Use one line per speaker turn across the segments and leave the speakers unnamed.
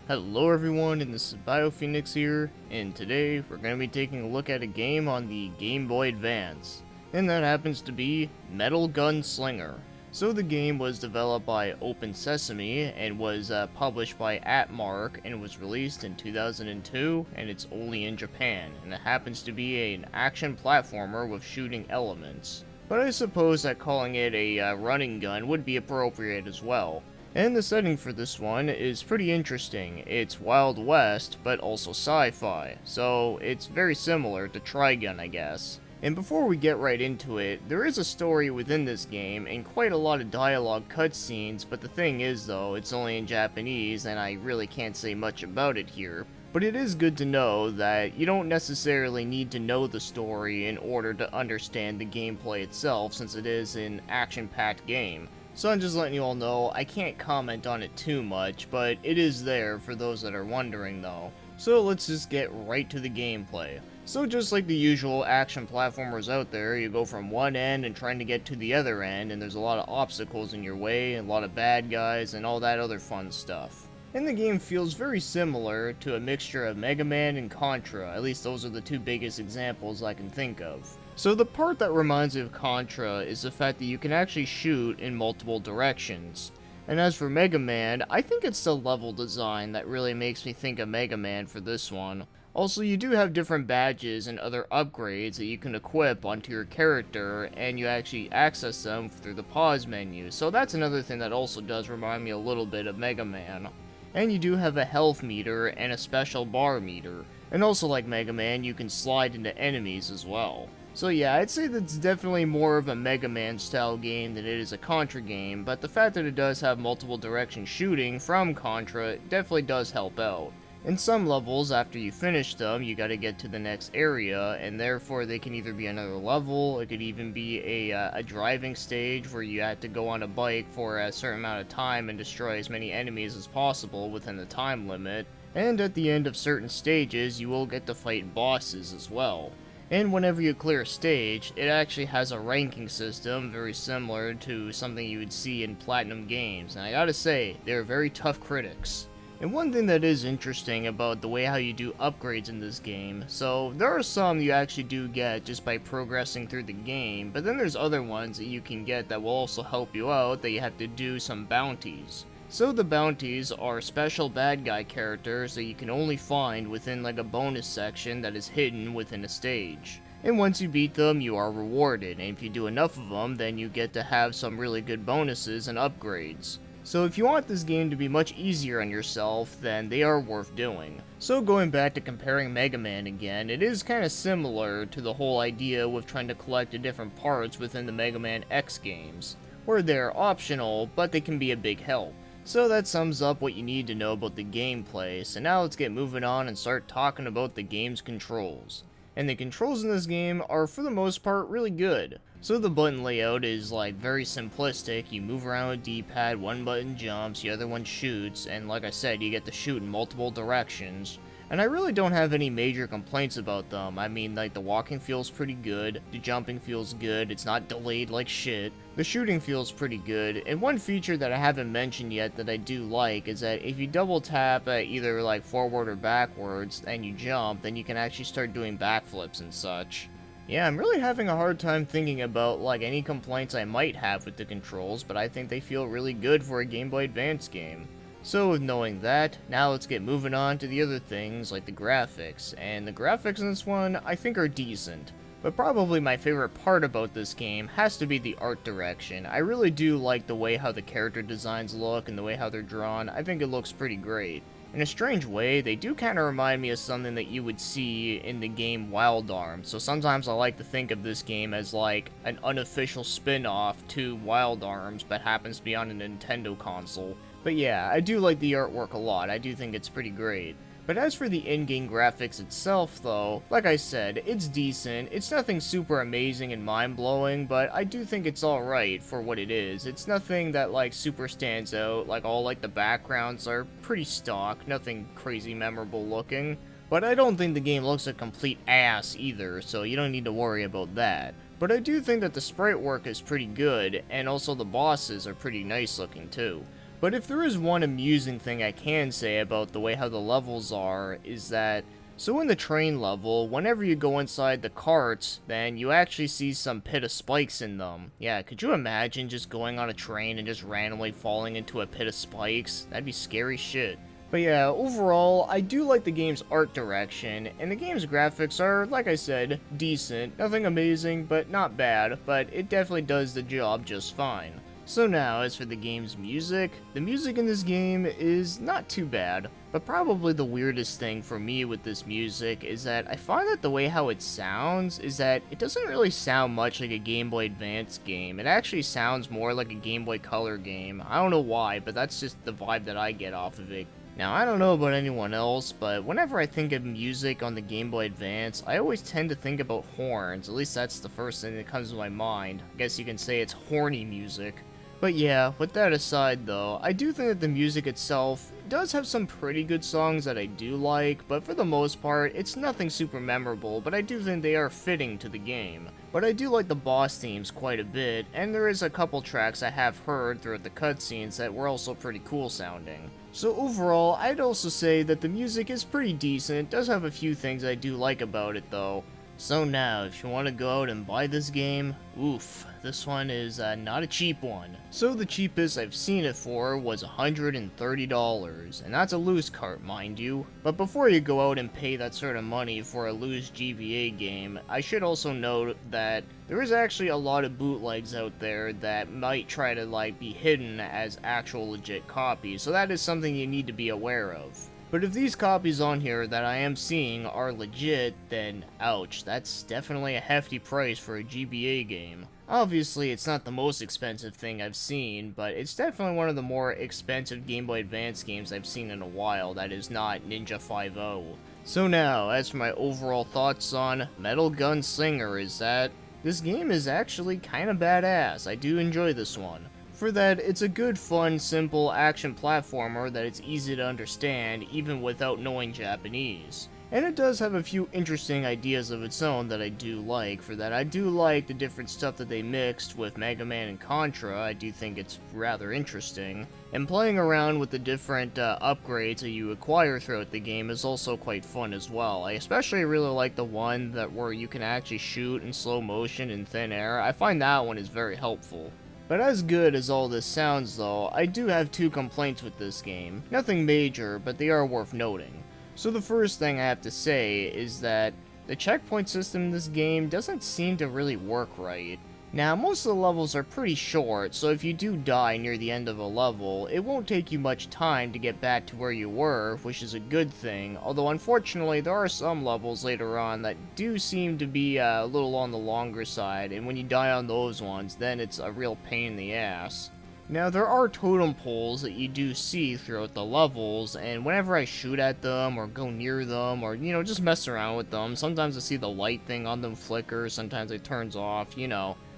Hello everyone, and this is BioPhoenix here, and today we're going to be taking a look at a game on the Game Boy Advance, and that happens to be Metal Gun Slinger. So the game was developed by Open Sesame and was published by Atmark and was released in 2002, and it's only in Japan, and it happens to be an action platformer with shooting elements. But I suppose that calling it a running gun would be appropriate as well. And the setting for this one is pretty interesting. It's Wild West, but also sci-fi, so it's very similar to Trigun, I guess. And before we get right into it, there is a story within this game and quite a lot of dialogue cutscenes, but the thing is though, it's only in Japanese and I really can't say much about it here. But it is good to know that you don't necessarily need to know the story in order to understand the gameplay itself, since it is an action-packed game. So I'm just letting you all know, I can't comment on it too much, but it is there for those that are wondering though. So let's just get right to the gameplay. So just like the usual action platformers out there, you go from one end and trying to get to the other end, and there's a lot of obstacles in your way, a lot of bad guys, and all that other fun stuff. And the game feels very similar to a mixture of Mega Man and Contra, at least those are the two biggest examples I can think of. So the part that reminds me of Contra is the fact that you can actually shoot in multiple directions. And as for Mega Man, I think it's the level design that really makes me think of Mega Man for this one. Also, you do have different badges and other upgrades that you can equip onto your character, and you actually access them through the pause menu, so that's another thing that also does remind me a little bit of Mega Man. And you do have a health meter and a special bar meter. And also like Mega Man, you can slide into enemies as well. So yeah, I'd say that's definitely more of a Mega Man style game than it is a Contra game, but the fact that it does have multiple direction shooting from Contra definitely does help out. In some levels, after you finish them, you gotta get to the next area, and therefore they can either be another level, it could even be a driving stage where you have to go on a bike for a certain amount of time and destroy as many enemies as possible within the time limit, and at the end of certain stages, you will get to fight bosses as well. And whenever you clear a stage, it actually has a ranking system very similar to something you would see in Platinum games, and I gotta say, they're very tough critics. And one thing that is interesting about the way how you do upgrades in this game, so there are some you actually do get just by progressing through the game, but then there's other ones that you can get that will also help you out that you have to do some bounties. So the bounties are special bad guy characters that you can only find within like a bonus section that is hidden within a stage. And once you beat them, you are rewarded, and if you do enough of them, then you get to have some really good bonuses and upgrades. So if you want this game to be much easier on yourself, then they are worth doing. So going back to comparing Mega Man again, it is kind of similar to the whole idea with trying to collect the different parts within the Mega Man X games, where they're optional, but they can be a big help. So that sums up what you need to know about the gameplay, so now let's get moving on and start talking about the game's controls. And the controls in this game are for the most part really good. So the button layout is like very simplistic, you move around with D-pad, one button jumps, the other one shoots, and like I said, you get to shoot in multiple directions. And I really don't have any major complaints about them. I mean, like, the walking feels pretty good, the jumping feels good, it's not delayed like shit, the shooting feels pretty good, and one feature that I haven't mentioned yet that I do like is that if you double tap either like forward or backwards and you jump, then you can actually start doing backflips and such. Yeah, I'm really having a hard time thinking about like any complaints I might have with the controls, but I think they feel really good for a Game Boy Advance game. So with knowing that, now let's get moving on to the other things like the graphics, and the graphics in this one I think are decent. But probably my favorite part about this game has to be the art direction. I really do like the way how the character designs look and the way how they're drawn. I think it looks pretty great. In a strange way, they do kind of remind me of something that you would see in the game Wild Arms, so sometimes I like to think of this game as like an unofficial spin-off to Wild Arms but happens to be on a Nintendo console. But yeah, I do like the artwork a lot, I do think it's pretty great. But as for the in-game graphics itself though, like I said, it's decent, it's nothing super amazing and mind-blowing, but I do think it's alright for what it is. It's nothing that like super stands out, like all like the backgrounds are pretty stock, nothing crazy memorable looking. But I don't think the game looks a complete ass either, so you don't need to worry about that. But I do think that the sprite work is pretty good, and also the bosses are pretty nice looking too. But if there is one amusing thing I can say about the way how the levels are, is that, so in the train level, whenever you go inside the carts, then you actually see some pit of spikes in them. Yeah, could you imagine just going on a train and just randomly falling into a pit of spikes? That'd be scary shit. But yeah, overall, I do like the game's art direction, and the game's graphics are, like I said, decent. Nothing amazing, but not bad, but it definitely does the job just fine. So now, as for the game's music, the music in this game is not too bad, but probably the weirdest thing for me with this music is that I find that the way how it sounds is that it doesn't really sound much like a Game Boy Advance game. It actually sounds more like a Game Boy Color game. I don't know why, but that's just the vibe that I get off of it. Now, I don't know about anyone else, but whenever I think of music on the Game Boy Advance, I always tend to think about horns. At least that's the first thing that comes to my mind. I guess you can say it's horny music. But yeah, with that aside though, I do think that the music itself does have some pretty good songs that I do like, but for the most part, it's nothing super memorable, but I do think they are fitting to the game. But I do like the boss themes quite a bit, and there is a couple tracks I have heard throughout the cutscenes that were also pretty cool sounding. So overall, I'd also say that the music is pretty decent. It does have a few things I do like about it though. So now, if you want to go out and buy this game, oof, this one is not a cheap one. So the cheapest I've seen it for was $130, and that's a loose cart, mind you. But before you go out and pay that sort of money for a loose GBA game, I should also note that there is actually a lot of bootlegs out there that might try to be hidden as actual legit copies, so that is something you need to be aware of. But if these copies on here that I am seeing are legit, then ouch, that's definitely a hefty price for a GBA game. Obviously, it's not the most expensive thing I've seen, but it's definitely one of the more expensive Game Boy Advance games I've seen in a while that is not Ninja 5.0. So now, as for my overall thoughts on Metal Gun Slinger, is that this game is actually kinda badass. I do enjoy this one. For that, it's a good, fun, simple action platformer that it's easy to understand even without knowing Japanese. And it does have a few interesting ideas of its own that I do like. For that, I do like the different stuff that they mixed with Mega Man and Contra. I do think it's rather interesting. And playing around with the different upgrades that you acquire throughout the game is also quite fun as well. I especially really like the one where you can actually shoot in slow motion in thin air. I find that one is very helpful. But as good as all this sounds though, I do have two complaints with this game. Nothing major, but they are worth noting. So the first thing I have to say is that the checkpoint system in this game doesn't seem to really work right. Now, most of the levels are pretty short, so if you do die near the end of a level, it won't take you much time to get back to where you were, which is a good thing, although unfortunately there are some levels later on that do seem to be a little on the longer side, and when you die on those ones, then it's a real pain in the ass. Now, there are totem poles that you do see throughout the levels, and whenever I shoot at them, or go near them, or, just mess around with them, sometimes I see the light thing on them flicker, sometimes it turns off,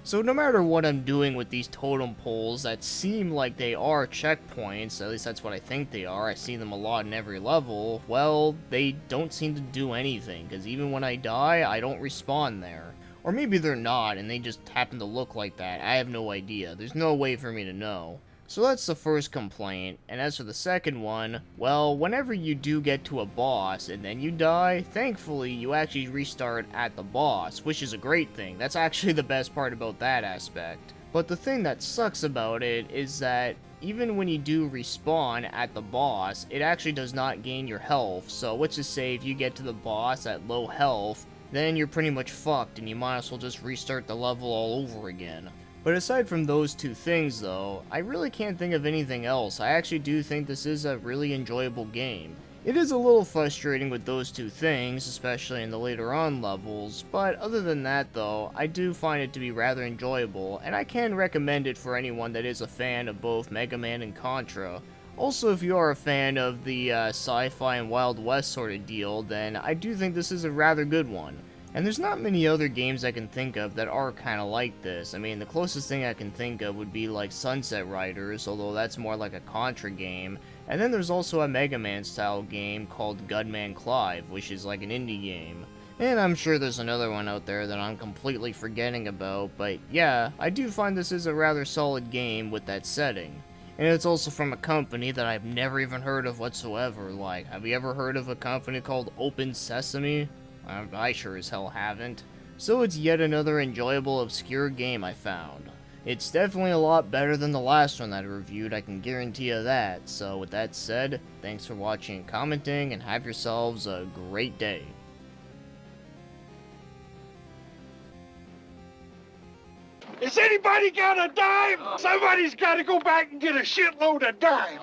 So no matter what I'm doing with these totem poles that seem like they are checkpoints, at least that's what I think they are, I see them a lot in every level, well, they don't seem to do anything, because even when I die, I don't respawn there. Or maybe they're not, and they just happen to look like that. I have no idea. There's no way for me to know. So that's the first complaint, and as for the second one, well, whenever you do get to a boss and then you die, thankfully you actually restart at the boss, which is a great thing. That's actually the best part about that aspect. But the thing that sucks about it is that even when you do respawn at the boss, it actually does not gain your health. So let's just say if you get to the boss at low health, then you're pretty much fucked and you might as well just restart the level all over again. But aside from those two things though, I really can't think of anything else. I actually do think this is a really enjoyable game. It is a little frustrating with those two things, especially in the later on levels, but other than that though, I do find it to be rather enjoyable, and I can recommend it for anyone that is a fan of both Mega Man and Contra. Also, if you are a fan of the sci-fi and Wild West sort of deal, then I do think this is a rather good one. And there's not many other games I can think of that are kinda like this. I mean, the closest thing I can think of would be like Sunset Riders, although that's more like a Contra game. And then there's also a Mega Man style game called Gunman Clive, which is like an indie game. And I'm sure there's another one out there that I'm completely forgetting about, but yeah, I do find this is a rather solid game with that setting. And it's also from a company that I've never even heard of whatsoever. Like, have you ever heard of a company called Open Sesame? I sure as hell haven't. So it's yet another enjoyable, obscure game I found. It's definitely a lot better than the last one that I reviewed, I can guarantee you that. So with that said, thanks for watching and commenting, and have yourselves a great day.
Has anybody got a dime? Somebody's got to go back and get a shitload of dime.